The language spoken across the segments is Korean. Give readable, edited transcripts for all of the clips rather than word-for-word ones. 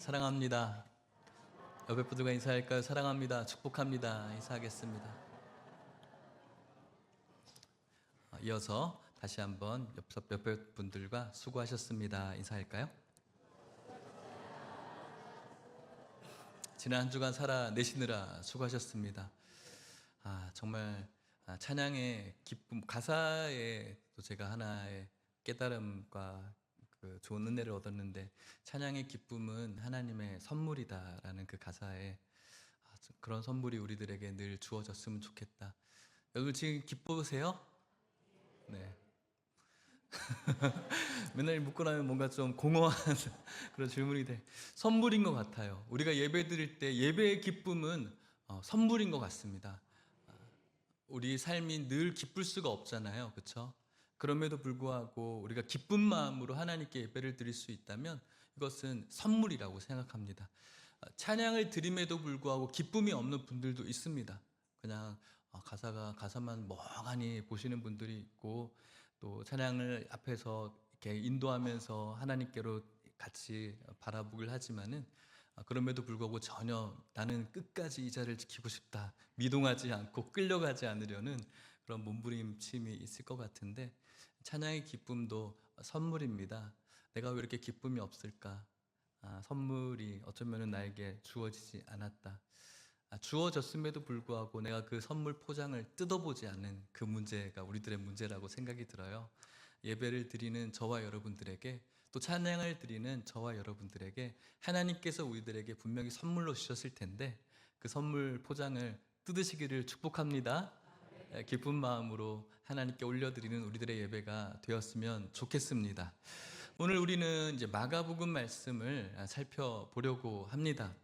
사랑합니다. 옆에 분들과 인사할까요? 사랑합니다. 축복합니다. 인사하겠습니다. 이어서 다시 한번 옆에 분들과 수고하셨습니다. 인사할까요? 지난 한 주간 살아내시느라 수고하셨습니다. 정말 찬양의 기쁨, 가사에 또 제가 하나의 깨달음과 그 좋은 은혜를 얻었는데, 찬양의 기쁨은 하나님의 선물이다라는 그 가사에 그런 선물이 우리들에게 늘 주어졌으면 좋겠다. 여러분 지금 기쁘세요? 네. 맨날 묻고 나면 뭔가 좀 공허한 그런 질문이 돼. 선물인 것 같아요. 우리가 예배 드릴 때 예배의 기쁨은 선물인 것 같습니다. 우리 삶이 늘 기쁠 수가 없잖아요. 그렇죠? 그럼에도 불구하고 우리가 기쁜 마음으로 하나님께 예배를 드릴 수 있다면 이것은 선물이라고 생각합니다. 찬양을 드림에도 불구하고 기쁨이 없는 분들도 있습니다. 그냥 가사만 멍하니 보시는 분들이 있고, 또 찬양을 앞에서 이렇게 인도하면서 하나님께로 같이 바라보길 하지만은 그럼에도 불구하고 전혀 나는 끝까지 이 자리를 지키고 싶다, 미동하지 않고 끌려가지 않으려는 그런 몸부림침이 있을 것 같은데, 찬양의 기쁨도 선물입니다. 내가 왜 이렇게 기쁨이 없을까? 선물이 어쩌면 나에게 주어지지 않았다. 주어졌음에도 불구하고 내가 그 선물 포장을 뜯어보지 않는 그 문제가 우리들의 문제라고 생각이 들어요. 예배를 드리는 저와 여러분들에게, 또 찬양을 드리는 저와 여러분들에게 하나님께서 우리들에게 분명히 선물로 주셨을 텐데, 그 선물 포장을 뜯으시기를 축복합니다. 기쁜 마음으로 하나님께 올려드리는 우리들의 예배가 되었으면 좋겠습니다. 오늘 우리는 이제 마가복음 말씀을 살펴보려고 합니다.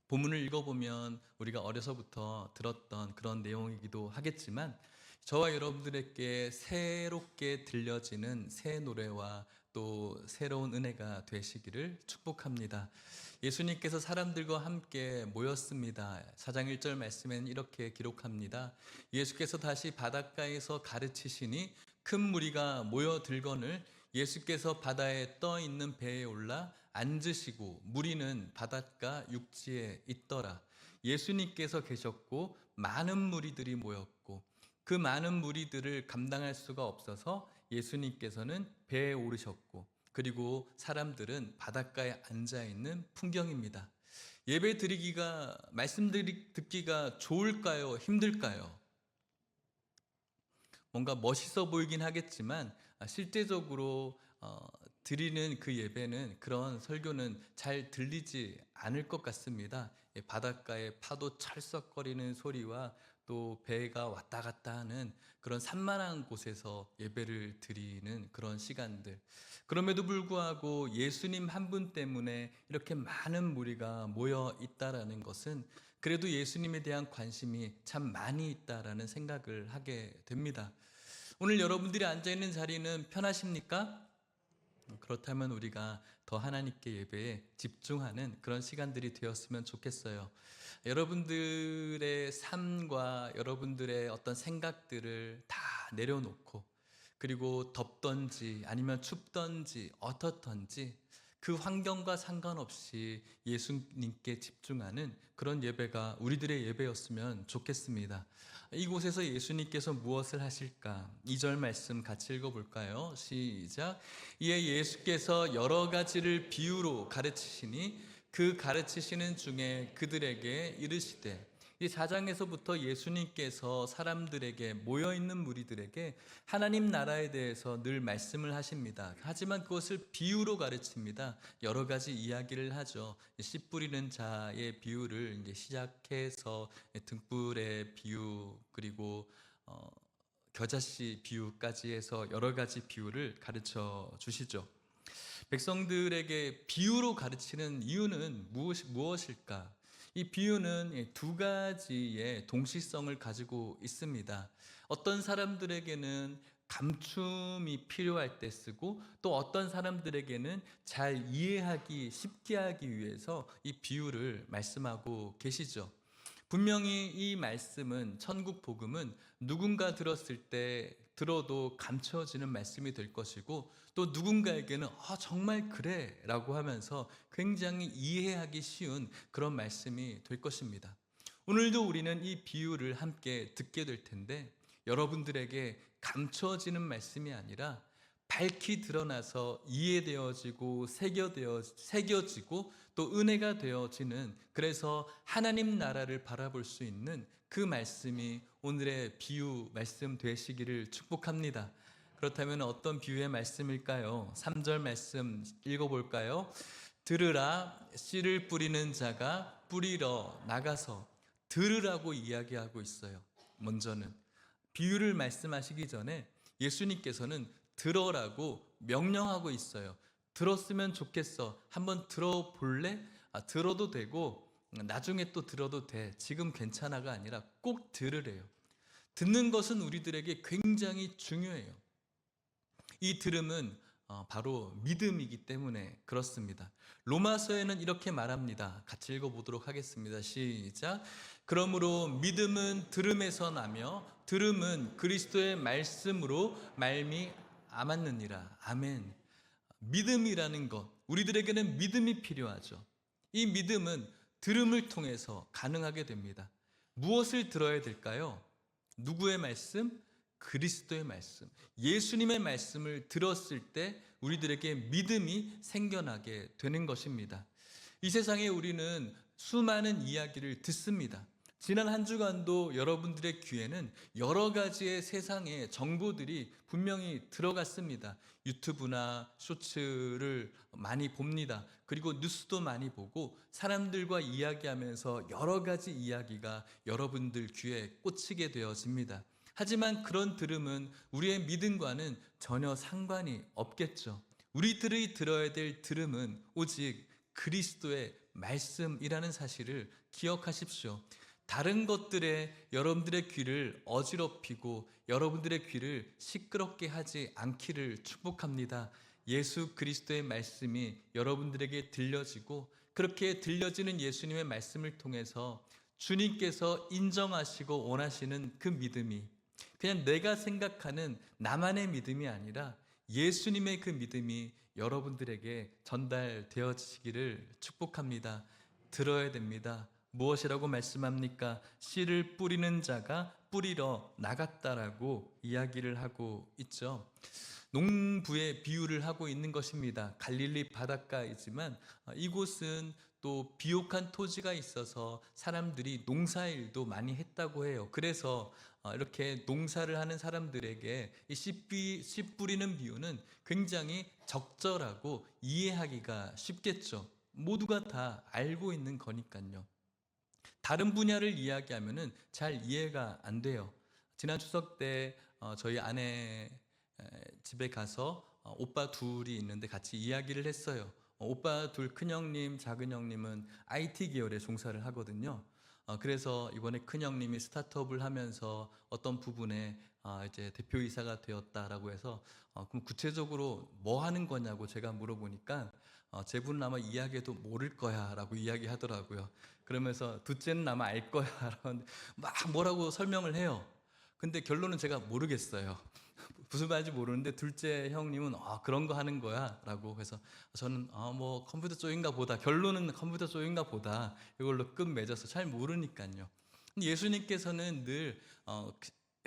본문을 읽어보면 우리가 어려서부터 들었던 그런 내용이기도 하겠지만, 저와 여러분들에게 새롭게 들려지는 새 노래와 또 새로운 은혜가 되시기를 축복합니다. 예수님께서 사람들과 함께 모였습니다. 4장 1절 말씀에는 이렇게 기록합니다. 예수께서 다시 바닷가에서 가르치시니 큰 무리가 모여들거늘 예수께서 바다에 떠 있는 배에 올라 앉으시고 무리는 바닷가 육지에 있더라. 예수님께서 계셨고 많은 무리들이 모였고, 그 많은 무리들을 감당할 수가 없어서 예수님께서는 배에 오르셨고, 그리고 사람들은 바닷가에 앉아 있는 풍경입니다. 예배 드리기가, 말씀 듣기가 좋을까요? 힘들까요? 뭔가 멋있어 보이긴 하겠지만 실제적으로 드리는 그 예배는, 그런 설교는 잘 들리지 않을 것 같습니다. 바닷가에 파도 철썩거리는 소리와 또 배가 왔다 갔다 하는 그런 산만한 곳에서 예배를 드리는 그런 시간들, 그럼에도 불구하고 예수님 한 분 때문에 이렇게 많은 무리가 모여 있다라는 것은 그래도 예수님에 대한 관심이 참 많이 있다라는 생각을 하게 됩니다. 오늘 여러분들이 앉아있는 자리는 편하십니까? 그렇다면 우리가 더 하나님께 예배에 집중하는 그런 시간들이 되었으면 좋겠어요. 여러분들의 삶과 여러분들의 어떤 생각들을 다 내려놓고, 그리고 덥던지 아니면 춥던지 어떻던지 그 환경과 상관없이 예수님께 집중하는 그런 예배가 우리들의 예배였으면 좋겠습니다. 이곳에서 예수님께서 무엇을 하실까? 2절 말씀 같이 읽어볼까요? 시작. 이에 예수께서 여러 가지를 비유로 가르치시니 그 가르치시는 중에 그들에게 이르시되, 이 4장에서부터 예수님께서 사람들에게, 모여있는 무리들에게 하나님 나라에 대해서 늘 말씀을 하십니다. 하지만 그것을 비유로 가르칩니다. 여러 가지 이야기를 하죠. 씨 뿌리는 자의 비유를 이제 시작해서 등불의 비유, 그리고 겨자씨 비유까지 해서 여러 가지 비유를 가르쳐 주시죠. 백성들에게 비유로 가르치는 이유는 무엇일까? 이 비유는 두 가지의 동시성을 가지고 있습니다. 어떤 사람들에게는 감춤이 필요할 때 쓰고, 또 어떤 사람들에게는 잘 이해하기 쉽게 하기 위해서 이 비유를 말씀하고 계시죠. 분명히 이 말씀은, 천국 복음은 누군가 들었을 때 들어도 감춰지는 말씀이 될 것이고, 또 누군가에게는 정말 그래 라고 하면서 굉장히 이해하기 쉬운 그런 말씀이 될 것입니다. 오늘도 우리는 이 비유를 함께 듣게 될 텐데, 여러분들에게 감춰지는 말씀이 아니라 밝히 드러나서 이해되어지고 새겨지고 또 은혜가 되어지는, 그래서 하나님 나라를 바라볼 수 있는 그 말씀이 오늘의 비유 말씀 되시기를 축복합니다. 그렇다면 어떤 비유의 말씀일까요? 3절 말씀 읽어볼까요? 들으라, 씨를 뿌리는 자가 뿌리러 나가서. 들으라고 이야기하고 있어요. 먼저는 비유를 말씀하시기 전에 예수님께서는 들어라고 명령하고 있어요. 들었으면 좋겠어. 한번 들어볼래? 들어도 되고 나중에 또 들어도 돼. 지금 괜찮아가 아니라 꼭 들으래요. 듣는 것은 우리들에게 굉장히 중요해요. 이 들음은 바로 믿음이기 때문에 그렇습니다. 로마서에는 이렇게 말합니다. 같이 읽어보도록 하겠습니다. 시작. 그러므로 믿음은 들음에서 나며 들음은 그리스도의 말씀으로 말미암았느니라. 아멘. 믿음이라는 것, 우리들에게는 믿음이 필요하죠. 이 믿음은 들음을 통해서 가능하게 됩니다. 무엇을 들어야 될까요? 누구의 말씀? 그리스도의 말씀, 예수님의 말씀을 들었을 때 우리들에게 믿음이 생겨나게 되는 것입니다. 이 세상에 우리는 수많은 이야기를 듣습니다. 지난 한 주간도 여러분들의 귀에는 여러 가지의 세상의 정보들이 분명히 들어갔습니다. 유튜브나 쇼츠를 많이 봅니다. 그리고 뉴스도 많이 보고 사람들과 이야기하면서 여러 가지 이야기가 여러분들 귀에 꽂히게 되어집니다. 하지만 그런 들음은 우리의 믿음과는 전혀 상관이 없겠죠. 우리들이 들어야 될 들음은 오직 그리스도의 말씀이라는 사실을 기억하십시오. 다른 것들에 여러분들의 귀를 어지럽히고 여러분들의 귀를 시끄럽게 하지 않기를 축복합니다. 예수 그리스도의 말씀이 여러분들에게 들려지고, 그렇게 들려지는 예수님의 말씀을 통해서 주님께서 인정하시고 원하시는 그 믿음이 그냥 내가 생각하는 나만의 믿음이 아니라 예수님의 그 믿음이 여러분들에게 전달되어지기를 축복합니다. 들어야 됩니다. 무엇이라고 말씀합니까? 씨를 뿌리는 자가 뿌리러 나갔다라고 이야기를 하고 있죠. 농부의 비유를 하고 있는 것입니다. 갈릴리 바닷가이지만 이곳은 또 비옥한 토지가 있어서 사람들이 농사일도 많이 했다고 해요. 그래서 이렇게 농사를 하는 사람들에게 이 씨 뿌리는 비유는 굉장히 적절하고 이해하기가 쉽겠죠. 모두가 다 알고 있는 거니까요. 다른 분야를 이야기하면은 잘 이해가 안 돼요. 지난 추석 때 저희 아내 집에 가서 오빠 둘이 있는데 같이 이야기를 했어요. 오빠 둘, 큰형님, 작은형님은 IT 계열에 종사를 하거든요. 그래서 이번에 큰형님이 스타트업을 하면서 어떤 부분에 이제 대표이사가 되었다라고 해서 그럼 구체적으로 뭐 하는 거냐고 제가 물어보니까 제 분은 아마 이야기해도 모를 거야 라고 이야기하더라고요. 그러면서 둘째는 아마 알 거야 라고 막 뭐라고 설명을 해요. 근데 결론은 제가 모르겠어요. 무슨 말인지 모르는데 둘째 형님은 그런 거 하는 거야 라고 해서 저는 뭐 컴퓨터 쪽인가 보다, 결론은 컴퓨터 쪽인가 보다, 이걸로 끝 맺어서 잘 모르니까요. 예수님께서는 늘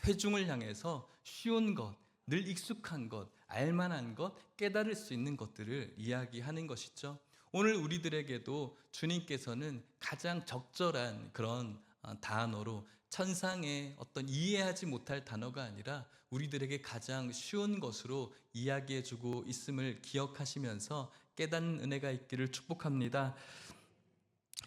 회중을 향해서 쉬운 것, 늘 익숙한 것, 알만한 것, 깨달을 수 있는 것들을 이야기하는 것이죠. 오늘 우리들에게도 주님께서는 가장 적절한 그런 단어로, 천상의 어떤 이해하지 못할 단어가 아니라 우리들에게 가장 쉬운 것으로 이야기해주고 있음을 기억하시면서 깨닫는 은혜가 있기를 축복합니다.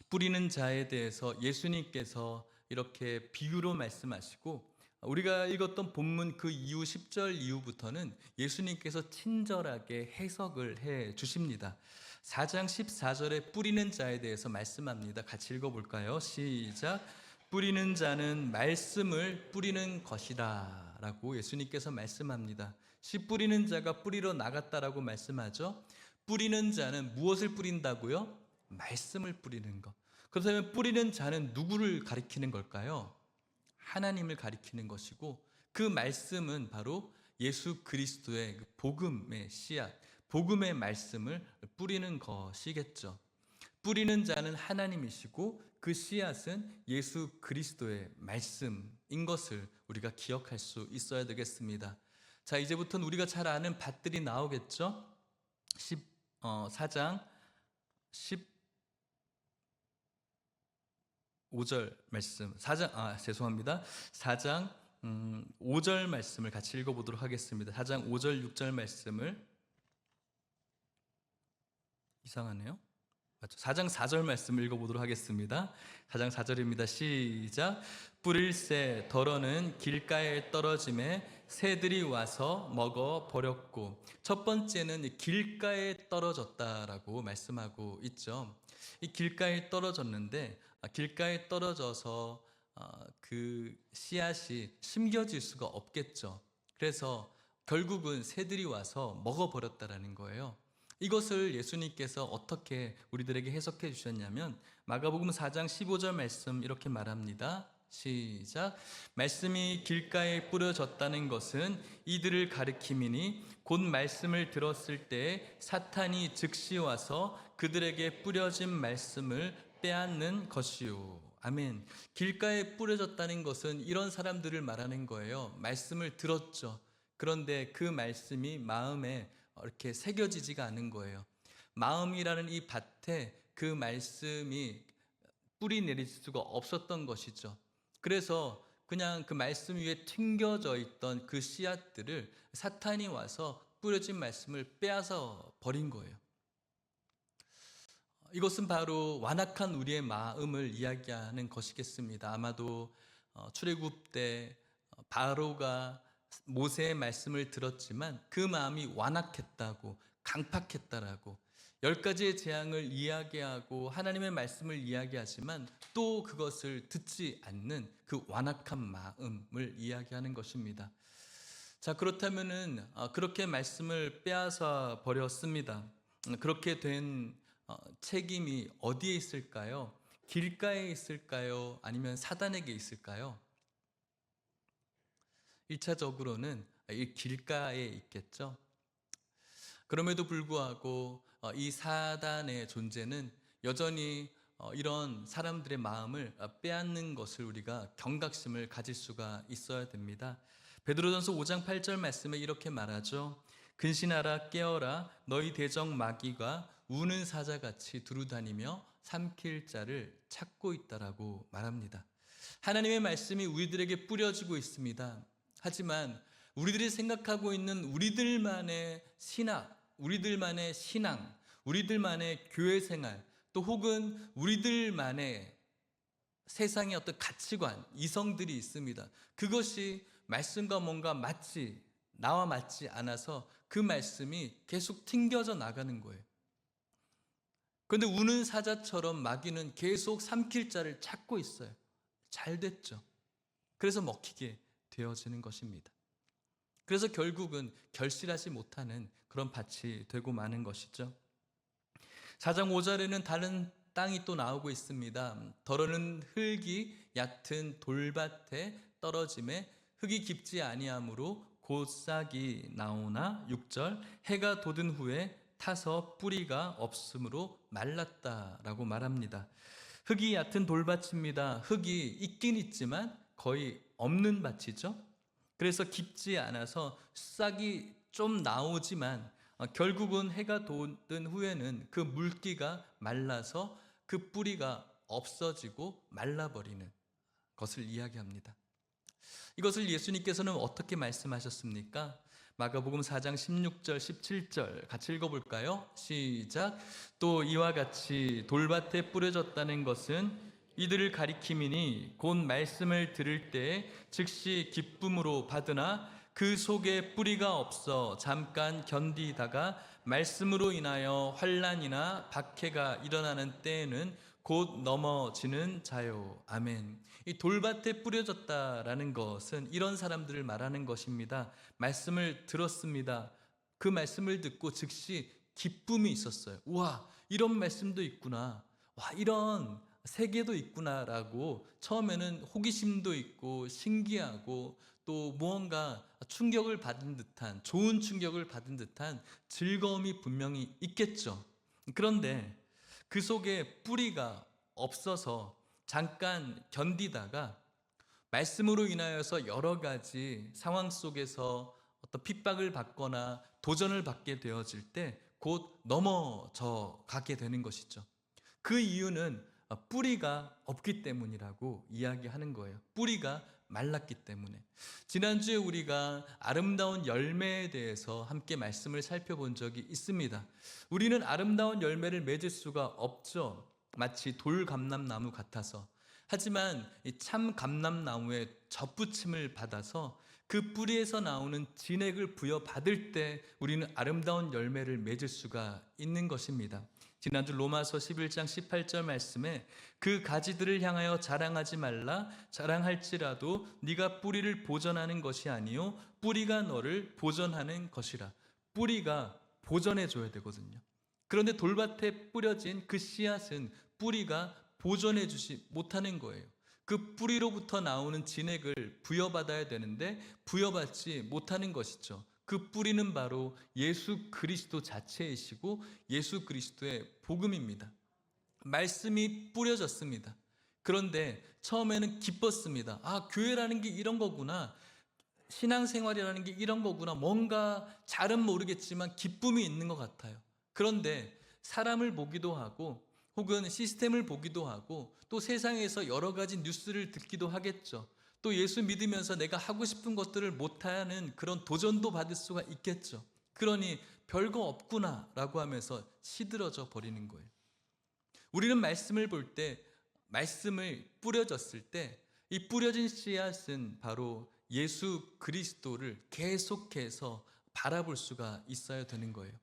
뿌리는 자에 대해서 예수님께서 이렇게 비유로 말씀하시고, 우리가 읽었던 본문 그 이후 10절 이후부터는 예수님께서 친절하게 해석을 해 주십니다. 4장 14절에 뿌리는 자에 대해서 말씀합니다. 같이 읽어볼까요? 시작. 뿌리는 자는 말씀을 뿌리는 것이다 라고 예수님께서 말씀합니다. 씨 뿌리는 자가 뿌리러 나갔다라고 말씀하죠. 뿌리는 자는 무엇을 뿌린다고요? 말씀을 뿌리는 것. 그렇다면 뿌리는 자는 누구를 가리키는 걸까요? 하나님을 가리키는 것이고, 그 말씀은 바로 예수 그리스도의 그 복음의 씨앗, 복음의 말씀을 뿌리는 것이겠죠. 뿌리는 자는 하나님이시고 그 씨앗은 예수 그리스도의 말씀인 것을 우리가 기억할 수 있어야 되겠습니다. 자, 이제부터는 우리가 잘 아는 밭들이 나오겠죠. 4장 15절 말씀, 4장 5절 말씀을 같이 읽어보도록 하겠습니다. 4장 5절 6절 말씀을, 이상하네요. 맞죠? 4장 4절 말씀을 읽어보도록 하겠습니다. 4장 4절입니다. 시작. 뿌릴새 덜어는 길가에 떨어짐에 새들이 와서 먹어 버렸고. 첫 번째는 길가에 떨어졌다라고 말씀하고 있죠. 이 길가에 떨어졌는데 길가에 떨어져서 그 씨앗이 심겨질 수가 없겠죠. 그래서 결국은 새들이 와서 먹어버렸다라는 거예요. 이것을 예수님께서 어떻게 우리들에게 해석해 주셨냐면 마가복음 4장 15절 말씀 이렇게 말합니다. 시작. 말씀이 길가에 뿌려졌다는 것은 이들을 가리킴이니 곧 말씀을 들었을 때 사탄이 즉시 와서 그들에게 뿌려진 말씀을 빼앗는 것이요. 아멘. 길가에 뿌려졌다는 것은 이런 사람들을 말하는 거예요. 말씀을 들었죠. 그런데 그 말씀이 마음에 이렇게 새겨지지가 않은 거예요. 마음이라는 이 밭에 그 말씀이 뿌리 내릴 수가 없었던 것이죠. 그래서 그냥 그 말씀 위에 튕겨져 있던 그 씨앗들을 사탄이 와서 뿌려진 말씀을 빼앗아 버린 거예요. 이것은 바로 완악한 우리의 마음을 이야기하는 것이겠습니다. 아마도 출애굽 때 바로가 모세의 말씀을 들었지만 그 마음이 완악했다고, 강팍했다라고 10가지의 재앙을 이야기하고 하나님의 말씀을 이야기하지만 또 그것을 듣지 않는 그 완악한 마음을 이야기하는 것입니다. 자, 그렇다면은 그렇게 말씀을 빼앗아 버렸습니다. 그렇게 된 책임이 어디에 있을까요? 길가에 있을까요? 아니면 사단에게 있을까요? 1차적으로는 이 길가에 있겠죠. 그럼에도 불구하고 이 사단의 존재는 여전히 이런 사람들의 마음을 빼앗는 것을 우리가 경각심을 가질 수가 있어야 됩니다. 베드로전서 5장 8절 말씀에 이렇게 말하죠. 근신하라 깨어라 너희 대적 마귀가 우는 사자같이 두루다니며 삼킬 자를 찾고 있다라고 말합니다. 하나님의 말씀이 우리들에게 뿌려지고 있습니다. 하지만 우리들이 생각하고 있는 우리들만의 신학, 우리들만의 신앙, 우리들만의 교회 생활, 또 혹은 우리들만의 세상의 어떤 가치관, 이성들이 있습니다. 그것이 말씀과 뭔가 나와 맞지 않아서 그 말씀이 계속 튕겨져 나가는 거예요. 그런데 우는 사자처럼 마귀는 계속 삼킬 자를 찾고 있어요. 잘 됐죠. 그래서 먹히게 되어지는 것입니다. 그래서 결국은 결실하지 못하는 그런 밭이 되고 마는 것이죠. 4장 5절에는 다른 땅이 또 나오고 있습니다. 더러는 흙이 얕은 돌밭에 떨어짐에 흙이 깊지 아니하므로 곧 싹이 나오나 6절 해가 돋은 후에 타서 뿌리가 없으므로 말랐다라고 말합니다. 흙이 얕은 돌밭입니다. 흙이 있긴 있지만 거의 없는 밭이죠. 그래서 깊지 않아서 싹이 좀 나오지만 결국은 해가 돋은 후에는 그 물기가 말라서 그 뿌리가 없어지고 말라버리는 것을 이야기합니다. 이것을 예수님께서는 어떻게 말씀하셨습니까? 마가복음 4장 16절 17절 같이 읽어볼까요? 시작. 또 이와 같이 돌밭에 뿌려졌다는 것은 이들을 가리킴이니 곧 말씀을 들을 때 즉시 기쁨으로 받으나 그 속에 뿌리가 없어 잠깐 견디다가 말씀으로 인하여 환난이나 박해가 일어나는 때에는 곧 넘어지는 자요. 아멘. 이 돌밭에 뿌려졌다라는 것은 이런 사람들을 말하는 것입니다. 말씀을 들었습니다. 그 말씀을 듣고 즉시 기쁨이 있었어요. 우와, 이런 말씀도 있구나. 와, 이런 세계도 있구나라고 처음에는 호기심도 있고 신기하고 또 무언가 충격을 받은 듯한, 좋은 충격을 받은 듯한 즐거움이 분명히 있겠죠. 그런데 그 속에 뿌리가 없어서 잠깐 견디다가 말씀으로 인하여서 여러 가지 상황 속에서 어떤 핍박을 받거나 도전을 받게 되어질 때 곧 넘어져 가게 되는 것이죠. 그 이유는 뿌리가 없기 때문이라고 이야기하는 거예요. 뿌리가 말랐기 때문에. 지난주에 우리가 아름다운 열매에 대해서 함께 말씀을 살펴본 적이 있습니다. 우리는 아름다운 열매를 맺을 수가 없죠. 마치 돌감람나무 같아서. 하지만 이 참 감람나무에 접붙임을 받아서 그 뿌리에서 나오는 진액을 부여받을 때 우리는 아름다운 열매를 맺을 수가 있는 것입니다. 지난주 로마서 11장 18절 말씀에 그 가지들을 향하여 자랑하지 말라. 자랑할지라도 네가 뿌리를 보전하는 것이 아니요 뿌리가 너를 보전하는 것이라. 뿌리가 보전해 줘야 되거든요. 그런데 돌밭에 뿌려진 그 씨앗은 뿌리가 보존해 주지 못하는 거예요. 그 뿌리로부터 나오는 진액을 부여받아야 되는데 부여받지 못하는 것이죠. 그 뿌리는 바로 예수 그리스도 자체이시고 예수 그리스도의 복음입니다. 말씀이 뿌려졌습니다. 그런데 처음에는 기뻤습니다. 아, 교회라는 게 이런 거구나. 신앙생활이라는 게 이런 거구나. 뭔가 잘은 모르겠지만 기쁨이 있는 것 같아요. 그런데 사람을 보기도 하고 혹은 시스템을 보기도 하고 또 세상에서 여러 가지 뉴스를 듣기도 하겠죠. 또 예수 믿으면서 내가 하고 싶은 것들을 못하는 그런 도전도 받을 수가 있겠죠. 그러니 별거 없구나 라고 하면서 시들어져 버리는 거예요. 우리는 말씀을 볼 때, 말씀을 뿌려졌을 때 이 뿌려진 씨앗은 바로 예수 그리스도를 계속해서 바라볼 수가 있어야 되는 거예요.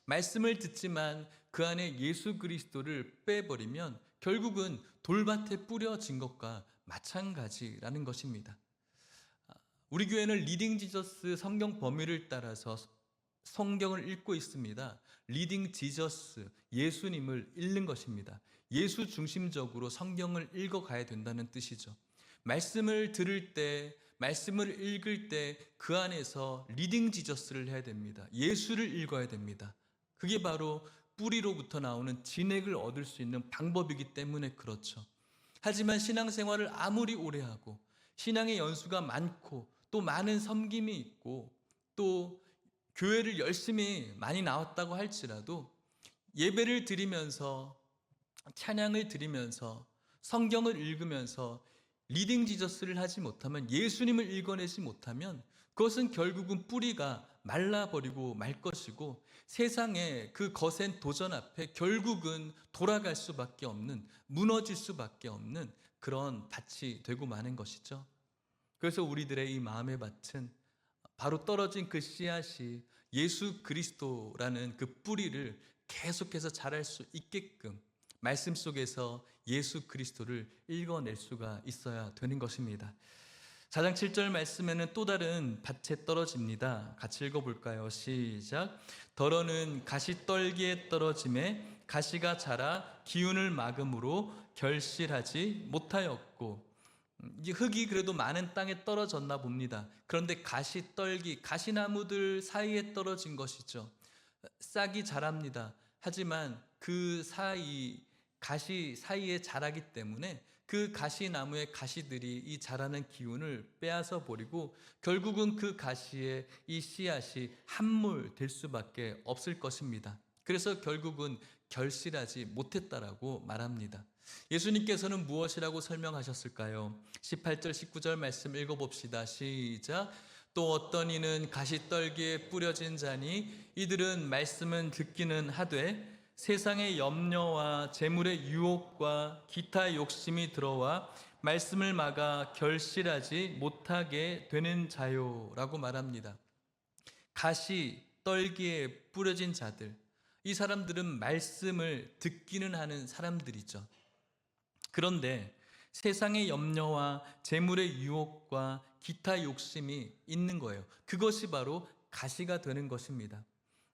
말씀을 듣지만 그 안에 예수 그리스도를 빼버리면 결국은 돌밭에 뿌려진 것과 마찬가지라는 것입니다. 우리 교회는 리딩 지저스 성경 범위를 따라서 성경을 읽고 있습니다. 리딩 지저스, 예수님을 읽는 것입니다. 예수 중심적으로 성경을 읽어가야 된다는 뜻이죠. 말씀을 들을 때, 말씀을 읽을 때 그 안에서 리딩 지저스를 해야 됩니다. 예수를 읽어야 됩니다. 그게 바로 뿌리로부터 나오는 진액을 얻을 수 있는 방법이기 때문에 그렇죠. 하지만 신앙생활을 아무리 오래 하고 신앙의 연수가 많고 또 많은 섬김이 있고 또 교회를 열심히 많이 나왔다고 할지라도 예배를 드리면서 찬양을 드리면서 성경을 읽으면서 리딩 지저스를 하지 못하면, 예수님을 읽어내지 못하면 그것은 결국은 뿌리가 말라버리고 말 것이고 세상의 그 거센 도전 앞에 결국은 돌아갈 수밖에 없는, 무너질 수밖에 없는 그런 밭이 되고 마는 것이죠. 그래서 우리들의 이 마음의 밭은 바로 떨어진 그 씨앗이 예수 그리스도라는 그 뿌리를 계속해서 자랄 수 있게끔 말씀 속에서 예수 그리스도를 읽어낼 수가 있어야 되는 것입니다. 4장 7절 말씀에는 또 다른 밭에 떨어집니다. 같이 읽어볼까요? 시작. 더러는 가시떨기에 떨어짐에 가시가 자라 기운을 막음으로 결실하지 못하였고, 이 흙이 그래도 많은 땅에 떨어졌나 봅니다. 그런데 가시떨기, 가시나무들 사이에 떨어진 것이죠. 싹이 자랍니다. 하지만 그 사이, 가시 사이에 자라기 때문에 그 가시나무의 가시들이 이 자라는 기운을 빼앗아 버리고 결국은 그 가시에 이 씨앗이 함몰될 수밖에 없을 것입니다. 그래서 결국은 결실하지 못했다라고 말합니다. 예수님께서는 무엇이라고 설명하셨을까요? 18절 19절 말씀 읽어봅시다. 시작. 또 어떤 이는 가시떨기에 뿌려진 자니 이들은 말씀은 듣기는 하되 세상의 염려와 재물의 유혹과 기타 욕심이 들어와 말씀을 막아 결실하지 못하게 되는 자요라고 말합니다. 가시떨기에 뿌려진 자들, 이 사람들은 말씀을 듣기는 하는 사람들이죠. 그런데 세상의 염려와 재물의 유혹과 기타 욕심이 있는 거예요. 그것이 바로 가시가 되는 것입니다.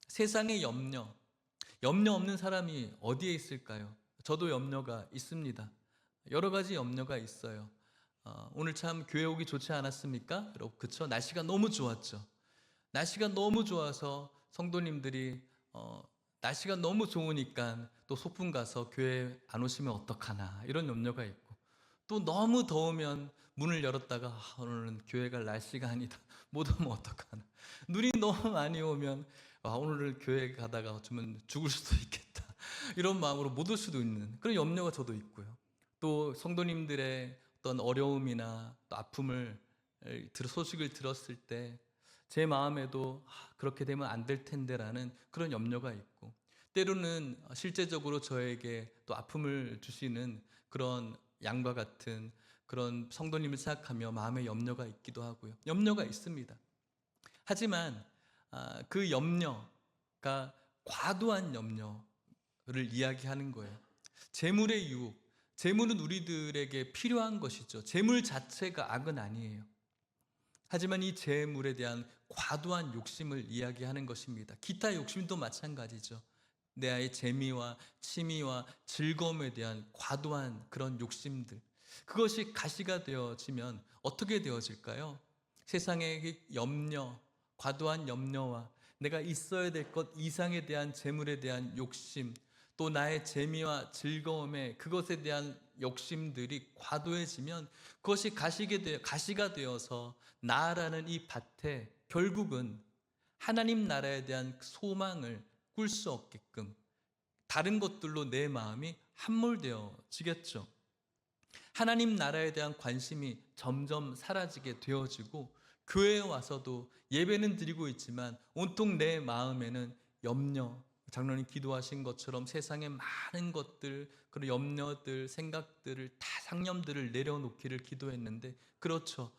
세상의 염려 없는 사람이 어디에 있을까요? 저도 염려가 있습니다. 여러 가지 염려가 있어요. 오늘 참 교회 오기 좋지 않았습니까? 여러분, 그쵸? 날씨가 너무 좋았죠. 날씨가 너무 좋아서 성도님들이 날씨가 너무 좋으니까 또 소풍 가서 교회 안 오시면 어떡하나 이런 염려가 있고, 또 너무 더우면 문을 열었다가 오늘은 교회 갈 날씨가 아니다, 못 오면 어떡하나. 눈이 너무 많이 오면 오늘 교회 가다가 어쩌면 죽을 수도 있겠다 이런 마음으로 못 올 수도 있는 그런 염려가 저도 있고요. 또 성도님들의 어떤 어려움이나 또 아픔을 소식을 들었을 때 제 마음에도 그렇게 되면 안 될 텐데라는 그런 염려가 있고, 때로는 실제적으로 저에게 또 아픔을 주시는 그런 양과 같은 그런 성도님을 생각하며 마음에 염려가 있기도 하고요. 염려가 있습니다. 하지만 그 염려가 과도한 염려를 이야기하는 거예요. 재물의 유혹, 재물은 우리들에게 필요한 것이죠. 재물 자체가 악은 아니에요. 하지만 이 재물에 대한 과도한 욕심을 이야기하는 것입니다. 기타 욕심도 마찬가지죠. 내 아이의 재미와 취미와 즐거움에 대한 과도한 그런 욕심들, 그것이 가시가 되어지면 어떻게 되어질까요? 세상의 염려, 과도한 염려와 내가 있어야 될 것 이상에 대한 재물에 대한 욕심, 또 나의 재미와 즐거움에 그것에 대한 욕심들이 과도해지면 그것이 가시가 되어서 나라는 이 밭에 결국은 하나님 나라에 대한 소망을 꿀 수 없게끔 다른 것들로 내 마음이 함몰되어지겠죠. 하나님 나라에 대한 관심이 점점 사라지게 되어지고, 교회에 와서도 예배는 드리고 있지만 온통 내 마음에는 염려, 장로님 기도하신 것처럼 세상의 많은 것들, 그런 염려들, 생각들을 다 상념들을 내려놓기를 기도했는데, 그렇죠.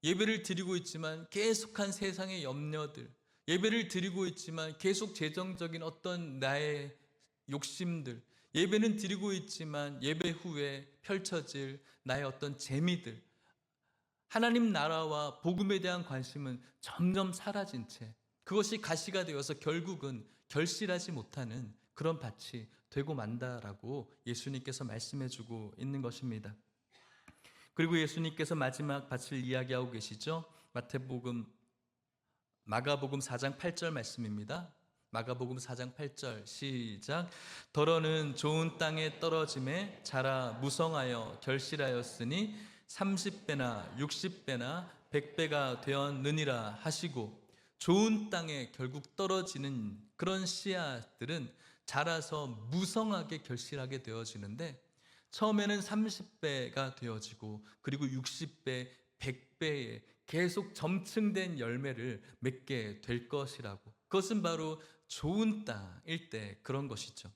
예배를 드리고 있지만 계속한 세상의 염려들, 예배를 드리고 있지만 계속 재정적인 어떤 나의 욕심들, 예배는 드리고 있지만 예배 후에 펼쳐질 나의 어떤 재미들, 하나님 나라와 복음에 대한 관심은 점점 사라진 채 그것이 가시가 되어서 결국은 결실하지 못하는 그런 밭이 되고 만다라고 예수님께서 말씀해 주고 있는 것입니다. 그리고 예수님께서 마지막 밭을 이야기하고 계시죠. 마가복음 4장 8절 말씀입니다. 마가복음 4장 8절 시작. 더러는 좋은 땅에 떨어짐에 자라 무성하여 결실하였으니 30배나 60배나 100배가 되었느니라 하시고, 좋은 땅에 결국 떨어지는 그런 씨앗들은 자라서 무성하게 결실하게 되어지는데, 처음에는 30배가 되어지고 그리고 60배, 100배의 계속 점층된 열매를 맺게 될 것이라고. 그것은 바로 좋은 땅일 때 그런 것이죠.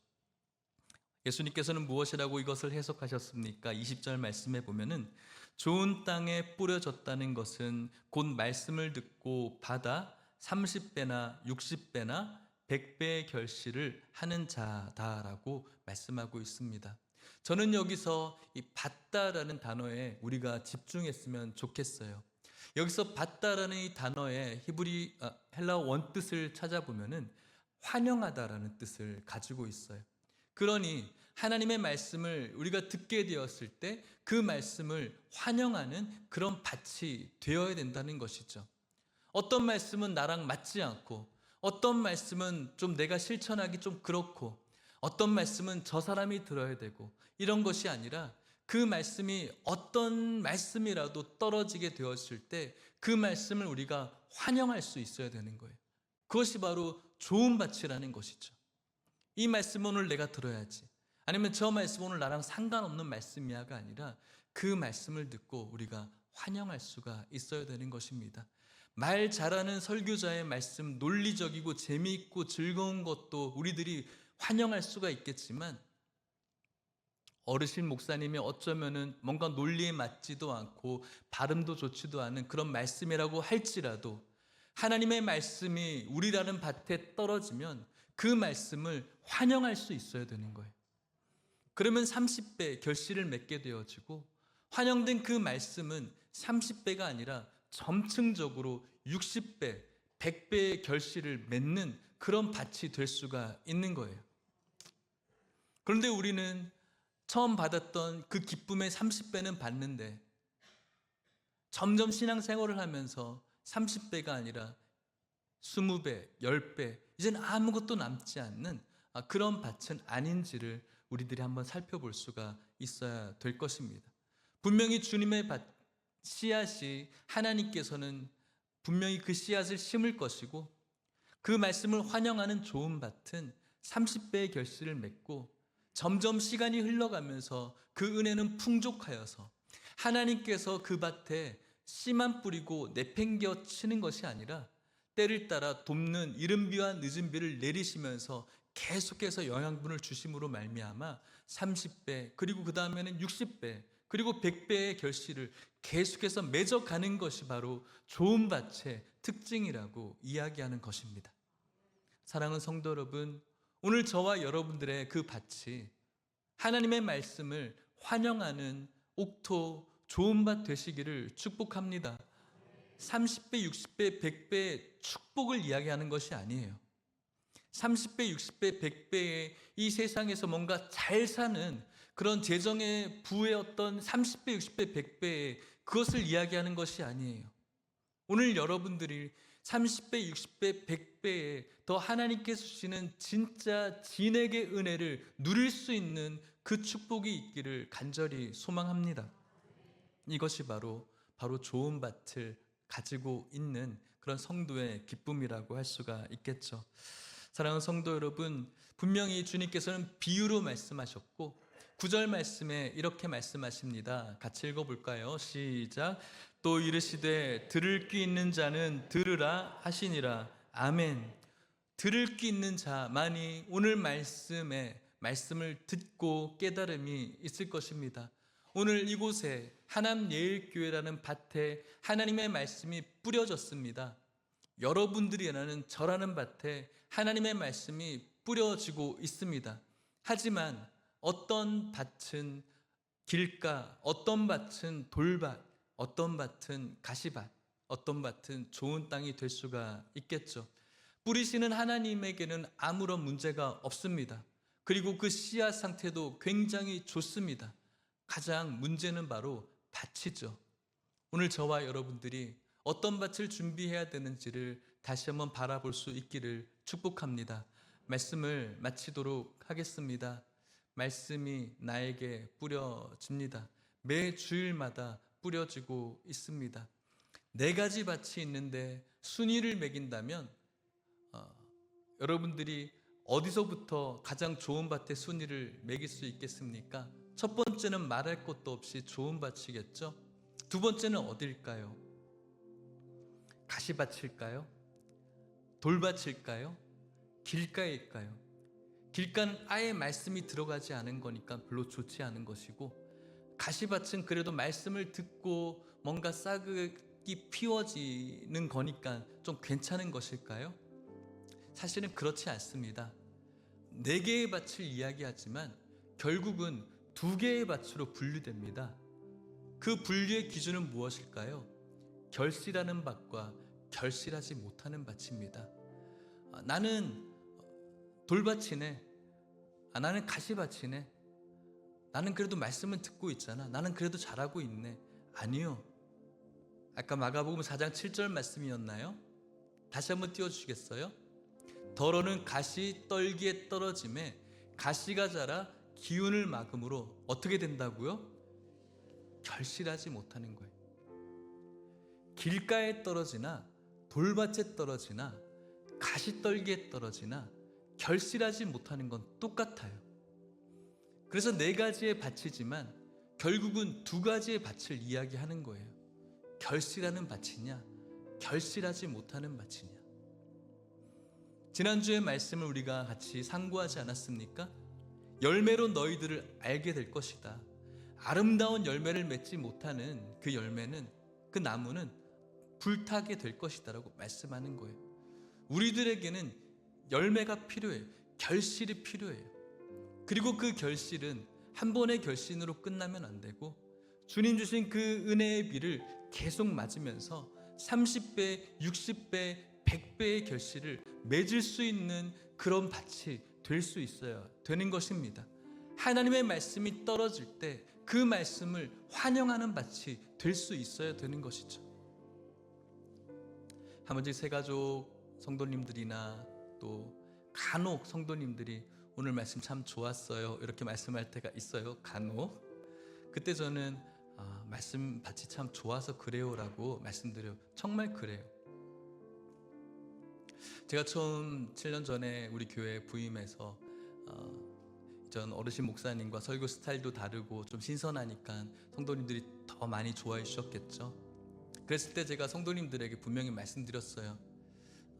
예수님께서는 무엇이라고 이것을 해석하셨습니까? 20절 말씀에 보면은 좋은 땅에 뿌려졌다는 것은 곧 말씀을 듣고 받아 30배나 60배나 100배의 결실을 하는 자다라고 말씀하고 있습니다. 저는 여기서 이 받다라는 단어에 우리가 집중했으면 좋겠어요. 여기서 받다라는 이 단어의 헬라어 원뜻을 찾아보면은 환영하다라는 뜻을 가지고 있어요. 그러니 하나님의 말씀을 우리가 듣게 되었을 때 그 말씀을 환영하는 그런 밭이 되어야 된다는 것이죠. 어떤 말씀은 나랑 맞지 않고, 어떤 말씀은 좀 내가 실천하기 좀 그렇고, 어떤 말씀은 저 사람이 들어야 되고, 이런 것이 아니라 그 말씀이 어떤 말씀이라도 떨어지게 되었을 때 그 말씀을 우리가 환영할 수 있어야 되는 거예요. 그것이 바로 좋은 밭이라는 것이죠. 이 말씀 오늘 내가 들어야지, 아니면 저 말씀 오늘 나랑 상관없는 말씀이야가 아니라 그 말씀을 듣고 우리가 환영할 수가 있어야 되는 것입니다. 말 잘하는 설교자의 말씀, 논리적이고 재미있고 즐거운 것도 우리들이 환영할 수가 있겠지만, 어르신 목사님이 어쩌면은 뭔가 논리에 맞지도 않고 발음도 좋지도 않은 그런 말씀이라고 할지라도 하나님의 말씀이 우리라는 밭에 떨어지면 그 말씀을 환영할 수 있어야 되는 거예요. 그러면 30배 결실을 맺게 되어지고, 환영된 그 말씀은 30배가 아니라 점층적으로 60배, 100배의 결실을 맺는 그런 밭이 될 수가 있는 거예요. 그런데 우리는 처음 받았던 그 기쁨의 30배는 받는데 점점 신앙생활을 하면서 30배가 아니라 20배, 10배, 이제는 아무것도 남지 않는 그런 밭은 아닌지를 우리들이 한번 살펴볼 수가 있어야 될 것입니다. 분명히 주님의 씨앗이 하나님께서는 분명히 그 씨앗을 심을 것이고 그 말씀을 환영하는 좋은 밭은 30배의 결실을 맺고 점점 시간이 흘러가면서 그 은혜는 풍족하여서 하나님께서 그 밭에 씨만 뿌리고 내팽겨 치는 것이 아니라 때를 따라 돕는 이른 비와 늦은 비를 내리시면서 계속해서 영양분을 주심으로 말미암아 30배 그리고 그 다음에는 60배 그리고 100배의 결실을 계속해서 맺어가는 것이 바로 좋은 밭의 특징이라고 이야기하는 것입니다. 사랑하는 성도 여러분, 오늘 저와 여러분들의 그 밭이 하나님의 말씀을 환영하는 옥토 좋은 밭 되시기를 축복합니다. 30배, 60배, 100배의 축복을 이야기하는 것이 아니에요. 30배, 60배, 100배의 이 세상에서 뭔가 잘 사는 그런 재정의 부의 어떤 30배, 60배, 100배의 그것을 이야기하는 것이 아니에요. 오늘 여러분들이 30배, 60배, 100배의 더 하나님께서 주시는 진짜 진액의 은혜를 누릴 수 있는 그 축복이 있기를 간절히 소망합니다. 이것이 바로 좋은 밭을 가지고 있는 그런 성도의 기쁨이라고 할 수가 있겠죠. 사랑하는 성도 여러분, 분명히 주님께서는 비유로 말씀하셨고 9절 말씀에 이렇게 말씀하십니다. 같이 읽어볼까요? 시작. 또 이르시되 들을 귀 있는 자는 들으라 하시니라. 아멘. 들을 귀 있는 자만이 오늘 말씀을 듣고 깨달음이 있을 것입니다. 오늘 이곳에 하남 예일교회라는 밭에 하나님의 말씀이 뿌려졌습니다. 여러분들이라는 저라는 밭에 하나님의 말씀이 뿌려지고 있습니다. 하지만 어떤 밭은 길가, 어떤 밭은 돌밭, 어떤 밭은 가시밭, 어떤 밭은 좋은 땅이 될 수가 있겠죠. 뿌리시는 하나님에게는 아무런 문제가 없습니다. 그리고 그 씨앗 상태도 굉장히 좋습니다. 가장 문제는 바로 밭이죠. 오늘 저와 여러분들이 어떤 밭을 준비해야 되는지를 다시 한번 바라볼 수 있기를 축복합니다. 말씀을 마치도록 하겠습니다. 말씀이 나에게 뿌려집니다. 매 주일마다 뿌려지고 있습니다. 4가지 밭이 있는데 순위를 매긴다면 여러분들이 어디서부터 가장 좋은 밭의 순위를 매길 수 있겠습니까? 첫 번째는 말할 것도 없이 좋은 밭이겠죠? 두 번째는 어딜까요? 가시밭일까요? 돌밭일까요? 길가일까요? 길가는 아예 말씀이 들어가지 않은 거니까 별로 좋지 않은 것이고, 가시밭은 그래도 말씀을 듣고 뭔가 싹이 피워지는 거니까 좀 괜찮은 것일까요? 사실은 그렇지 않습니다. 4개의 밭을 이야기하지만 결국은 2개의 밭으로 분류됩니다. 그 분류의 기준은 무엇일까요? 결실하는 밭과 결실하지 못하는 밭입니다. 나는 돌밭이네. 나는 가시밭이네. 나는 그래도 말씀은 듣고 있잖아. 나는 그래도 잘하고 있네. 아니요. 아까 마가복음 4장 7절 말씀이었나요? 다시 한번 띄워주시겠어요? 더러는 가시 떨기에 떨어짐에 가시가 자라 기운을 막음으로 어떻게 된다고요? 결실하지 못하는 거예요. 길가에 떨어지나 돌밭에 떨어지나 가시떨기에 떨어지나 결실하지 못하는 건 똑같아요. 그래서 4가지의 밭이지만 결국은 2가지의 밭을 이야기하는 거예요. 결실하는 밭이냐, 결실하지 못하는 밭이냐. 지난주의 말씀을 우리가 같이 상고하지 않았습니까? 열매로 너희들을 알게 될 것이다. 아름다운 열매를 맺지 못하는 그 열매는, 그 나무는 불타게 될 것이다 라고 말씀하는 거예요. 우리들에게는 열매가 필요해요. 결실이 필요해요. 그리고 그 결실은 한 번의 결실으로 끝나면 안 되고 주님 주신 그 은혜의 비를 계속 맞으면서 30배, 60배, 100배의 결실을 맺을 수 있는 그런 밭이 될 수 있어야 되는 것입니다. 하나님의 말씀이 떨어질 때 그 말씀을 환영하는 밭이 될 수 있어야 되는 것이죠. 한번씩 새가족 성도님들이나 또 간혹 성도님들이 오늘 말씀 참 좋았어요 이렇게 말씀할 때가 있어요. 간혹. 그때 저는 말씀 밭이 참 좋아서 그래요라고 말씀드려요. 정말 그래요. 제가 처음 7년 전에 우리 교회에 부임해서 전 어르신 목사님과 설교 스타일도 다르고 좀 신선하니까 성도님들이 더 많이 좋아해 주셨겠죠. 그랬을 때 제가 성도님들에게 분명히 말씀드렸어요.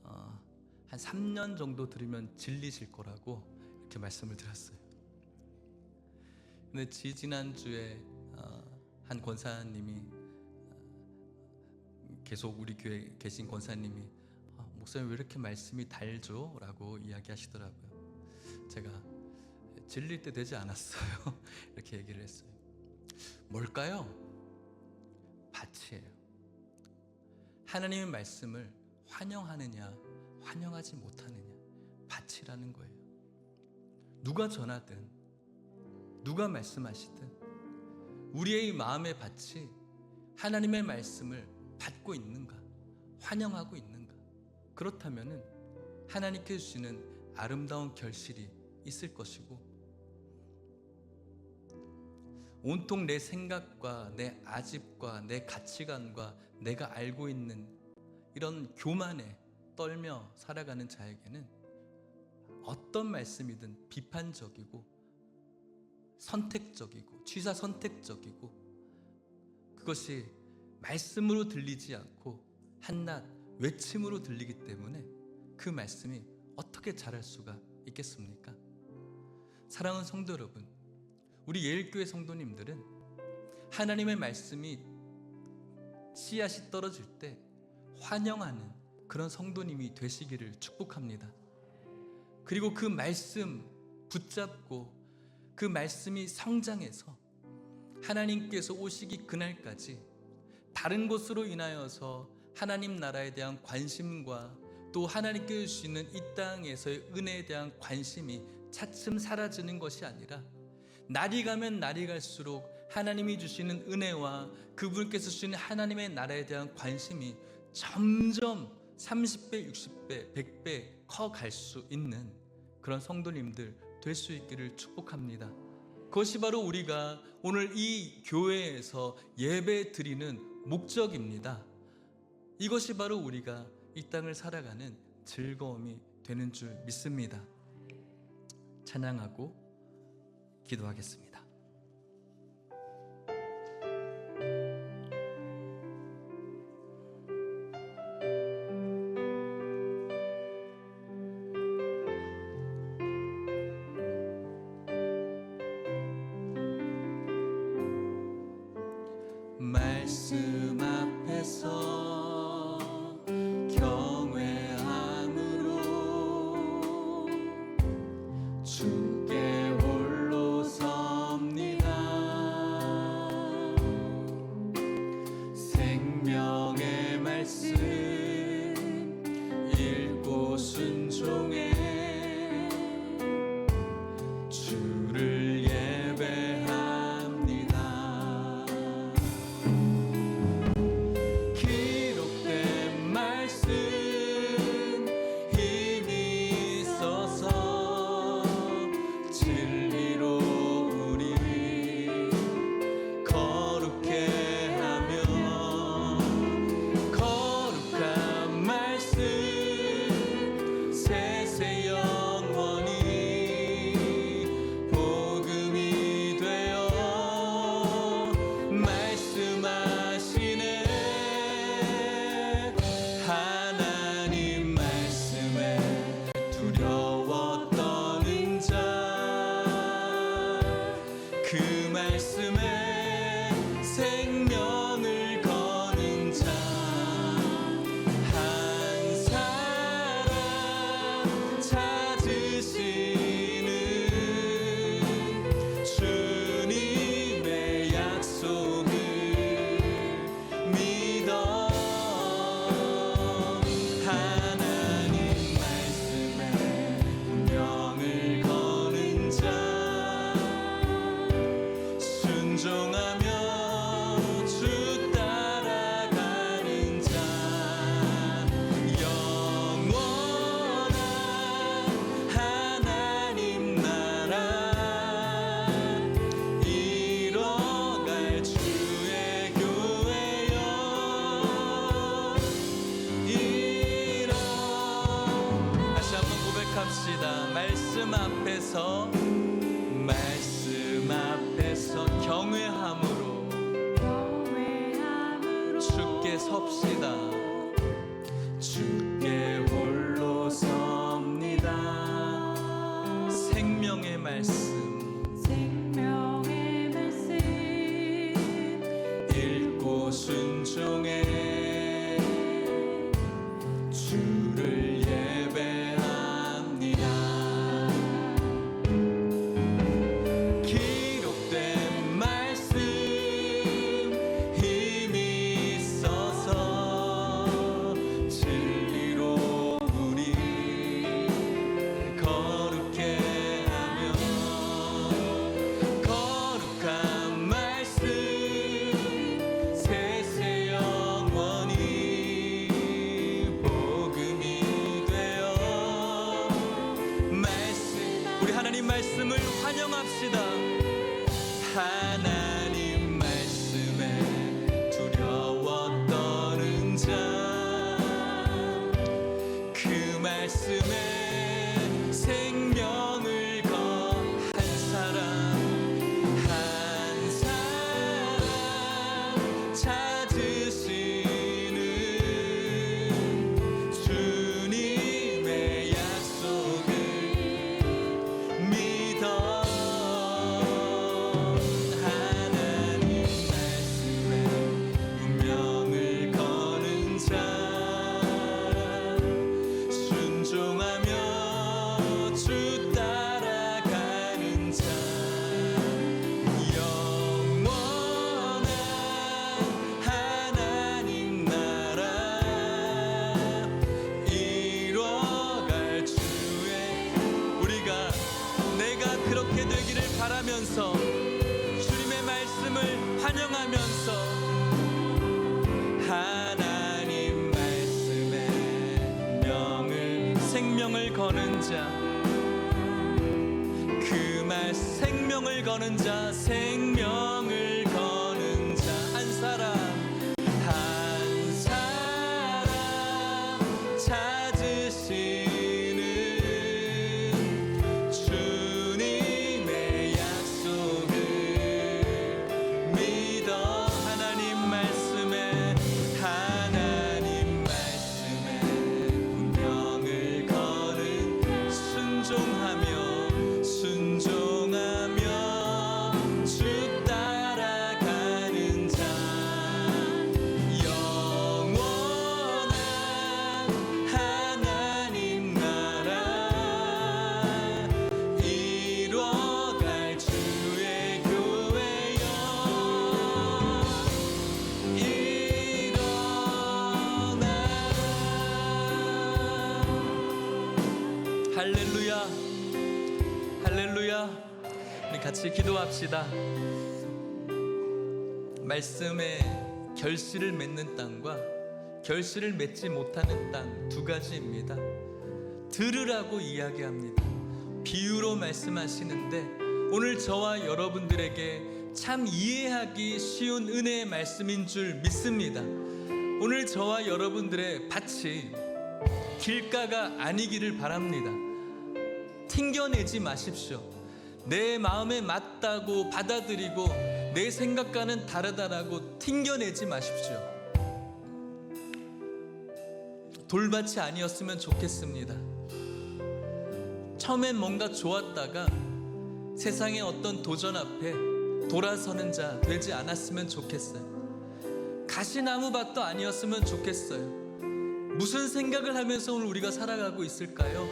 한 3년 정도 들으면 질리실 거라고 이렇게 말씀을 드렸어요. 근데 지난주에 한 권사님이 계속 우리 교회에 계신 권사님이 목사님 왜 이렇게 말씀이 달죠? 라고 이야기하시더라고요. 제가 질릴 때 되지 않았어요 이렇게 얘기를 했어요. 뭘까요? 밭이에요. 하나님의 말씀을 환영하느냐 환영하지 못하느냐, 밭이라는 거예요. 누가 전하든 누가 말씀하시든 우리의 마음의 밭이 하나님의 말씀을 받고 있는가, 환영하고 있는가, 그렇다면 하나님께 주시는 아름다운 결실이 있을 것이고, 온통 내 생각과 내 아집과 내 가치관과 내가 알고 있는 이런 교만에 떨며 살아가는 자에게는 어떤 말씀이든 비판적이고 선택적이고 취사 선택적이고, 그것이 말씀으로 들리지 않고 한낱 외침으로 들리기 때문에 그 말씀이 어떻게 자랄 수가 있겠습니까? 사랑하는 성도 여러분, 우리 예일교회 성도님들은 하나님의 말씀이 씨앗이 떨어질 때 환영하는 그런 성도님이 되시기를 축복합니다. 그리고 그 말씀 붙잡고 그 말씀이 성장해서 하나님께서 오시기 그날까지 다른 것으로 인하여서 하나님 나라에 대한 관심과 또 하나님께 주시는 이 땅에서의 은혜에 대한 관심이 차츰 사라지는 것이 아니라 날이 가면 날이 갈수록 하나님이 주시는 은혜와 그분께서 주시는 하나님의 나라에 대한 관심이 점점 30배, 60배, 100배 커갈 수 있는 그런 성도님들 될 수 있기를 축복합니다. 그것이 바로 우리가 오늘 이 교회에서 예배 드리는 목적입니다. 이것이 바로 우리가 이 땅을 살아가는 즐거움이 되는 줄 믿습니다. 찬양하고 기도하겠습니다. 말씀 앞에서 경외함으로 주께 홀로 섭니다. 생명의 말씀 읽고 순종해 주를 예배합니다. 기록된 말씀 힘이 있어서 진리로 우리를 거룩해 하며, 거룩한 말씀 세세 영원히 복음이 되어 말씀하시네. 하나님 말씀에 두려워 떠는 자, 그 말씀에 생명을 거는 자, 한 사람 찾으시는 주님의 약속을 믿어. 하나님 말씀에 운명을 거는 자, 앞에서 말씀 앞에서 경외함으로 주께 섭시다. 주께 홀로 섭니다. 생명의 말씀 읽고 순종해 주를 예배합니다. 기록된 말씀 힘이 있어서 진리로 우리 거룩해 하며 거룩한 말씀 세세 영원히 복음이 되어 말씀 우리 하나님 말씀을 환영합시다. 하나님 말씀에 두려워 떠는 자 그 말씀에 생명을 거한 사람 한 사람 찾으시는 주님의 약속을 믿어 하나님 말씀에 운명을 거는 자 순종하며 주 따라가는 자 영원한 하나님 나라 이뤄갈 주의 우리가 내가 그렇게 되기를 바라면서 주님의 말씀을 환영하면서 하나님 말씀에 생명을 거는 자 그 말 생명을 거는 자 생명을 거는 자 한 사람 찾으시는 주님의 약속을 믿어 하나님 말씀에 운명을 거는 순종하며 주 따라가는 자 영원한 하나님 나라 이뤄갈 주의 교회여 일어나라. 할렐루야 할렐루야. 우리 같이 기도합시다. 말씀에 결실을 맺는 땅과 결실을 맺지 못하는 땅 두 가지입니다. 들으라고 이야기합니다. 비유로 말씀하시는데 오늘 저와 여러분들에게 참 이해하기 쉬운 은혜의 말씀인 줄 믿습니다. 오늘 저와 여러분들의 밭이 길가가 아니기를 바랍니다. 튕겨내지 마십시오. 내 마음에 맞다고 받아들이고 내 생각과는 다르다라고 튕겨내지 마십시오. 돌밭이 아니었으면 좋겠습니다. 처음엔 뭔가 좋았다가 세상의 어떤 도전 앞에 돌아서는 자 되지 않았으면 좋겠어요. 가시나무밭도 아니었으면 좋겠어요. 무슨 생각을 하면서 오늘 우리가 살아가고 있을까요?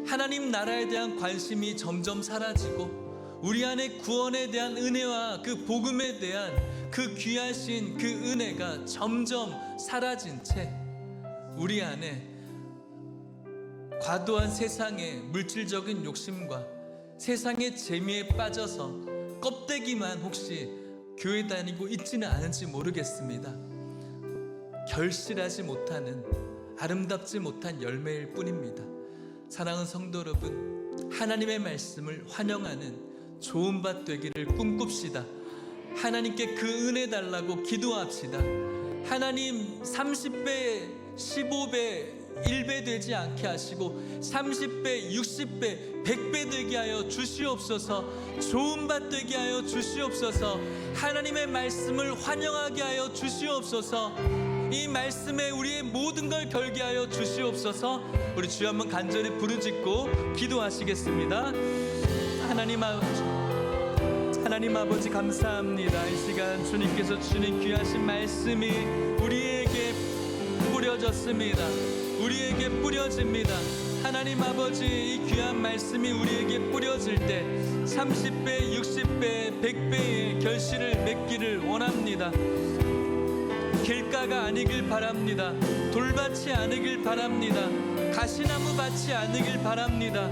하나님 나라에 대한 관심이 점점 사라지고 우리 안에 구원에 대한 은혜와 그 복음에 대한 그 귀하신 그 은혜가 점점 사라진 채 우리 안에 과도한 세상의 물질적인 욕심과 세상의 재미에 빠져서 껍데기만 혹시 교회 다니고 있지는 않은지 모르겠습니다. 결실하지 못하는 아름답지 못한 열매일 뿐입니다. 사랑하는 성도 여러분, 하나님의 말씀을 환영하는 좋은 밭 되기를 꿈꿉시다. 하나님께 그 은혜 달라고 기도합시다. 하나님 30배, 15배, 1배 되지 않게 하시고 30배, 60배, 100배 되게 하여 주시옵소서. 좋은 밭 되게 하여 주시옵소서. 하나님의 말씀을 환영하게 하여 주시옵소서. 이 말씀에 우리의 모든 걸 걸게 하여 주시옵소서. 우리 주여 한번 간절히 부르짖고 기도하시겠습니다. 하나님 아버지 감사합니다. 이 시간 주님께서 주신 귀하신 말씀이 우리에게 뿌려졌습니다. 우리에게 뿌려집니다. 하나님 아버지, 이 귀한 말씀이 우리에게 뿌려질 때 30배, 60배, 100배의 결실을 맺기를 원합니다. 길가가 아니길 바랍니다. 돌밭이 아니길 바랍니다. 가시나무 밭이 아니길 바랍니다.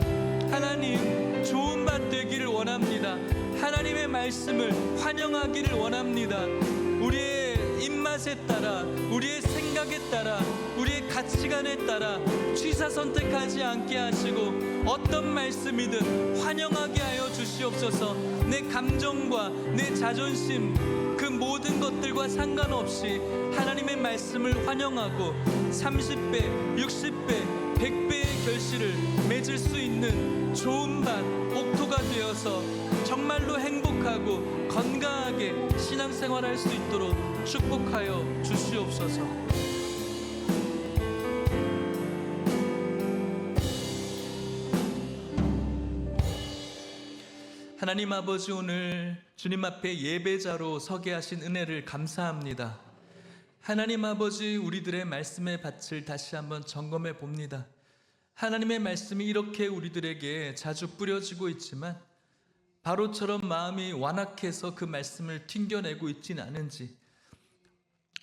하나님, 좋은 밭 되기를 원합니다. 하나님의 말씀을 환영하기를 원합니다. 우리의 입맛에 따라, 우리의 생각에 따라, 우리의 가치관에 따라 취사 선택하지 않게 하시고 어떤 말씀이든 환영하게 하여 주시옵소서. 내 감정과 내 자존심, 그 모든 것들과 상관없이 하나님의 말씀을 환영하고 30배, 60배, 100배의 결실을 맺을 수 있는 좋은 밭, 옥토가 되어서 정말로 행복하고 건강하게 신앙생활할 수 있도록 축복하여 주시옵소서. 하나님 아버지, 오늘 주님 앞에 예배자로 서게 하신 은혜를 감사합니다. 하나님 아버지, 우리들의 말씀의 밭을 다시 한번 점검해 봅니다. 하나님의 말씀이 이렇게 우리들에게 자주 뿌려지고 있지만 바로처럼 마음이 완악해서 그 말씀을 튕겨내고 있지는 않은지,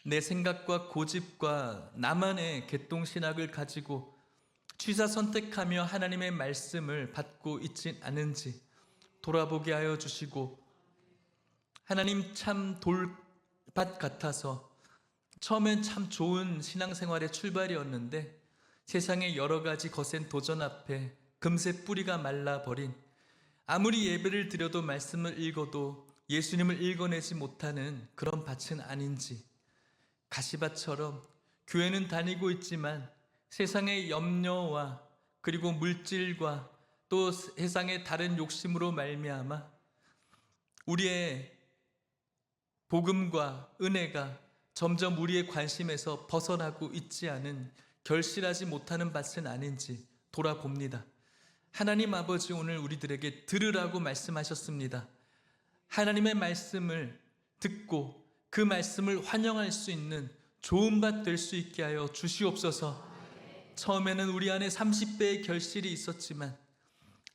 내 생각과 고집과 나만의 개똥신학을 가지고 취사 선택하며 하나님의 말씀을 받고 있진 않은지 돌아보게 하여 주시고, 하나님 참 돌밭 같아서 처음엔 참 좋은 신앙생활의 출발이었는데 세상의 여러 가지 거센 도전 앞에 금세 뿌리가 말라버린, 아무리 예배를 드려도 말씀을 읽어도 예수님을 읽어내지 못하는 그런 밭은 아닌지, 가시밭처럼 교회는 다니고 있지만 세상의 염려와 그리고 물질과 또 세상의 다른 욕심으로 말미암아 우리의 복음과 은혜가 점점 우리의 관심에서 벗어나고 있지 않은, 결실하지 못하는 밭은 아닌지 돌아봅니다. 하나님 아버지, 오늘 우리들에게 들으라고 말씀하셨습니다. 하나님의 말씀을 듣고 그 말씀을 환영할 수 있는 좋은 밭 될 수 있게 하여 주시옵소서. 처음에는 우리 안에 30배의 결실이 있었지만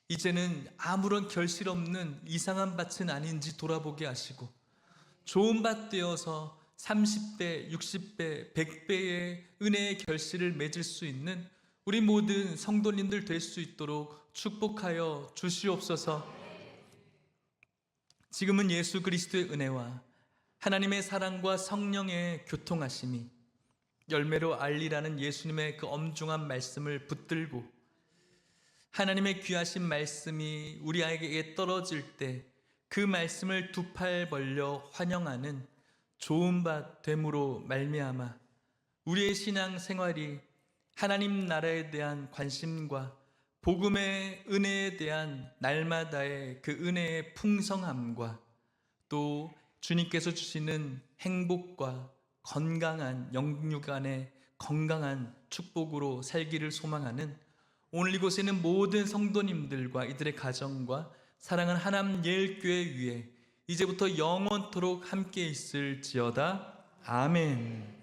이제는 아무런 결실 없는 이상한 밭은 아닌지 돌아보게 하시고 좋은 밭 되어서 30배, 60배, 100배의 은혜의 결실을 맺을 수 있는 우리 모든 성도님들 될 수 있도록 축복하여 주시옵소서. 지금은 예수 그리스도의 은혜와 하나님의 사랑과 성령의 교통하심이 열매로 알리라는 예수님의 그 엄중한 말씀을 붙들고 하나님의 귀하신 말씀이 우리에게 떨어질 때 그 말씀을 두 팔 벌려 환영하는 좋은 밭 됨으로 말미암아 우리의 신앙 생활이 하나님 나라에 대한 관심과 복음의 은혜에 대한 날마다의 그 은혜의 풍성함과 또 주님께서 주시는 행복과 건강한 영육간의 건강한 축복으로 살기를 소망하는 오늘 이곳에 있는 모든 성도님들과 이들의 가정과 사랑하는 하남 예일교회 위에 이제부터 영원토록 함께 있을지어다. 아멘.